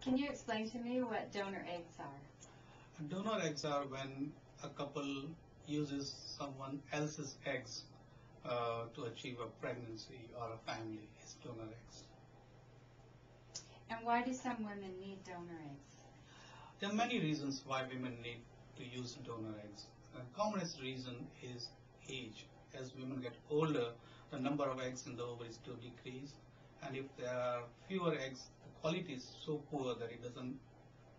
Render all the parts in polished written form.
Can you explain to me what donor eggs are? Donor eggs are when a couple uses someone else's eggs to achieve a pregnancy or a family. Is donor eggs. And why do some women need donor eggs? There are many reasons why women need to use donor eggs. The commonest reason is age. As women get older, the number of eggs in the ovaries do decrease, and if there are fewer eggs, the quality is so poor that it doesn't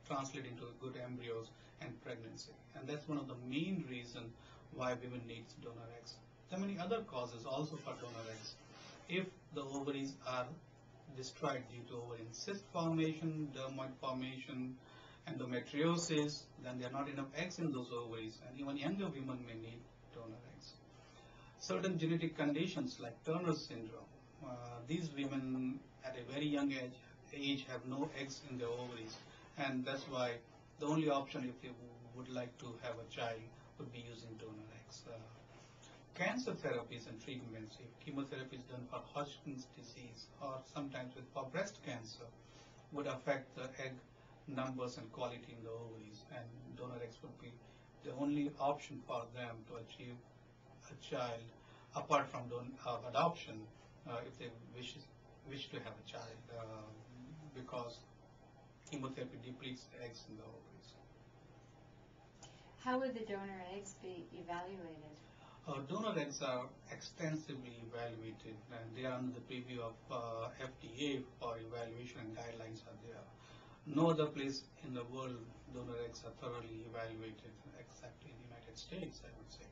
translate into good embryos and pregnancy. And that's one of the main reasons why women need donor eggs. There are many other causes also for donor eggs. If the ovaries are destroyed due to ovarian cyst formation, dermoid formation, endometriosis, then there are not enough eggs in those ovaries, and even younger women may need donor eggs. Certain genetic conditions like Turner syndrome, these women at a very young age have no eggs in their ovaries, and that's why the only option if they would like to have a child would be using donor eggs. Cancer therapies and treatments, if chemotherapy is done for Hodgkin's disease or sometimes for breast cancer, would affect the egg numbers and quality in the ovaries, and donor eggs would be the only option for them to achieve a child apart from adoption if they wish to have a child because chemotherapy depletes the eggs in the ovaries. How would the donor eggs be evaluated? Donor eggs are extensively evaluated, and they are under the preview of FDA for evaluation, and guidelines are there. No other place in the world donor eggs are thoroughly evaluated except in the United States, I would say.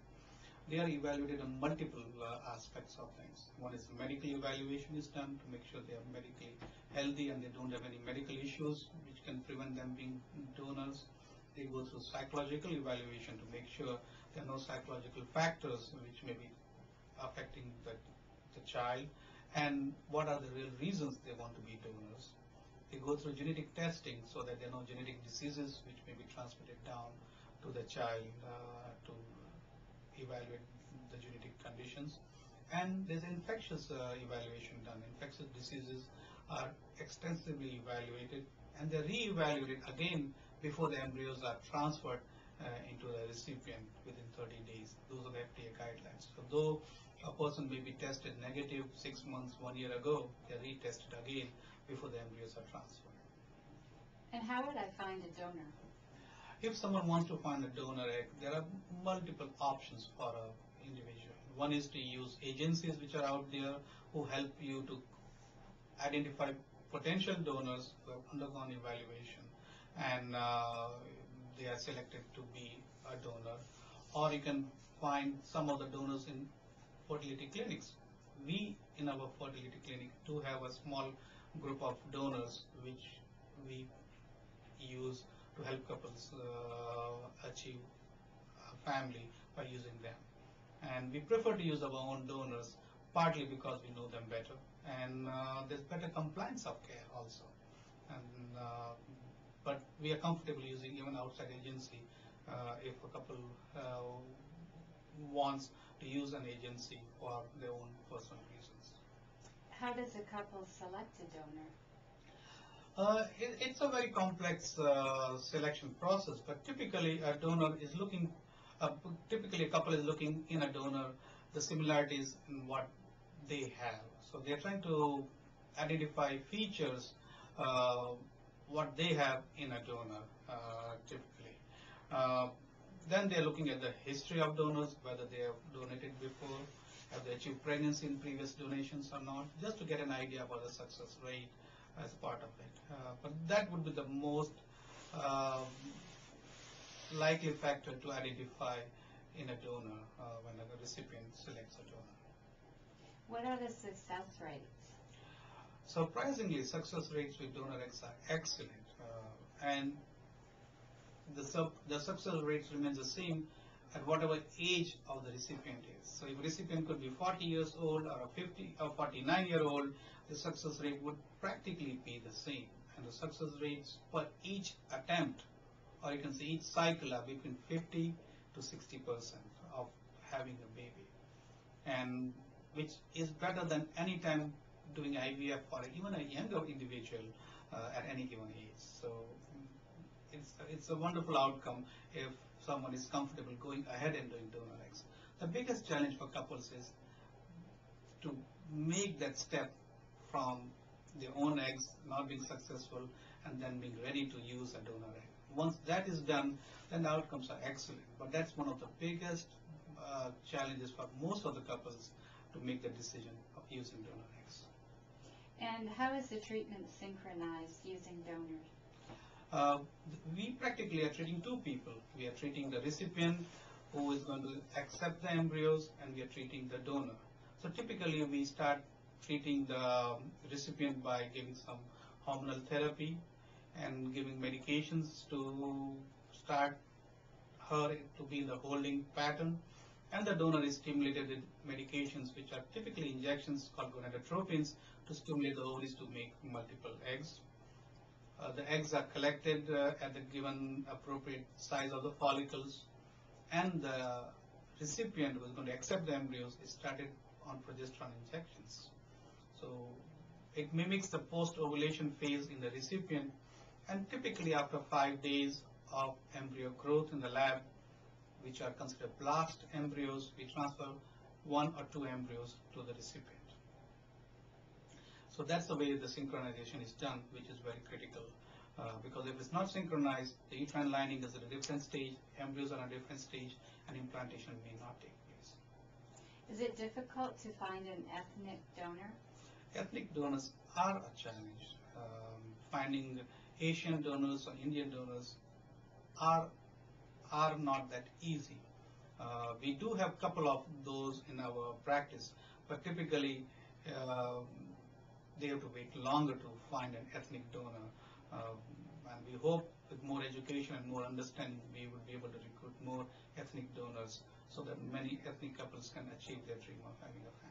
They are evaluated on multiple aspects of things. One is medical evaluation is done to make sure they are medically healthy and they don't have any medical issues which can prevent them being donors. They go through psychological evaluation to make sure there are no psychological factors which may be affecting the child, and what are the real reasons they want to be donors. They go through genetic testing so that there are no genetic diseases which may be transmitted down to the child to evaluate the genetic conditions. And there's infectious evaluation done. Infectious diseases are extensively evaluated, and they're re-evaluated again before the embryos are transferred into the recipient within 30 days. Those are the FDA guidelines. So though a person may be tested negative 6 months, 1 year ago, they're retested again before the embryos are transferred. And how would I find a donor? If someone wants to find a donor egg, there are multiple options for an individual. One is to use agencies which are out there who help you to identify potential donors who have undergone evaluation, and they are selected to be a donor. Or you can find some of the donors in fertility clinics. We in our fertility clinic do have a small group of donors which we use to help couples achieve a family by using them. And we prefer to use our own donors partly because we know them better, and there's better compliance of care also. And but we are comfortable using even outside agency if a couple wants to use an agency for their own personal reasons. How does a couple select a donor? It's a very complex selection process, but typically a donor is looking, typically a couple is looking in a donor the similarities in what they have. So they're trying to identify features what they have in a donor typically. Then they're looking at the history of donors, whether they have donated before, have they achieved pregnancy in previous donations or not, just to get an idea about the success rate as part of it. But that would be the most likely factor to identify in a donor when a recipient selects a donor. What are the success rates? Surprisingly, success rates with donor eggs are excellent, and the success rates remains the same at whatever age of the recipient is. So if recipient could be 40 years old or a 50 or 49-year-old, the success rate would practically be the same. And the success rates for each attempt, or you can say each cycle, are between 50 to 60% of having a baby, and which is better than any time doing IVF for even a younger individual at any given age. So it's a wonderful outcome if someone is comfortable going ahead and doing donor eggs. The biggest challenge for couples is to make that step from their own eggs not being successful and then being ready to use a donor egg. Once that is done, then the outcomes are excellent. But that's one of the biggest challenges for most of the couples to make the decision of using donor eggs. And how is the treatment synchronized using donors? We practically are treating two people. We are treating the recipient who is going to accept the embryos, and we are treating the donor. So typically we start treating the recipient by giving some hormonal therapy and giving medications to start her to be in the holding pattern, and the donor is stimulated with medications which are typically injections called gonadotropins to stimulate the ovaries to make multiple eggs. The eggs are collected at the given appropriate size of the follicles, and the recipient who is going to accept the embryos is started on progesterone injections. So it mimics the post-ovulation phase in the recipient, and typically after 5 days of embryo growth in the lab, which are considered blast embryos, we transfer 1 or 2 embryos to the recipient. So that's the way the synchronization is done, which is very critical. Because if it's not synchronized, the uterine lining is at a different stage, embryos are at a different stage, and implantation may not take place. Is it difficult to find an ethnic donor? Ethnic donors are a challenge. Finding Asian donors or Indian donors are not that easy. We do have a couple of those in our practice, but typically they have to wait longer to find an ethnic donor. And we hope with more education and more understanding, we would be able to recruit more ethnic donors so that many ethnic couples can achieve their dream of having a family.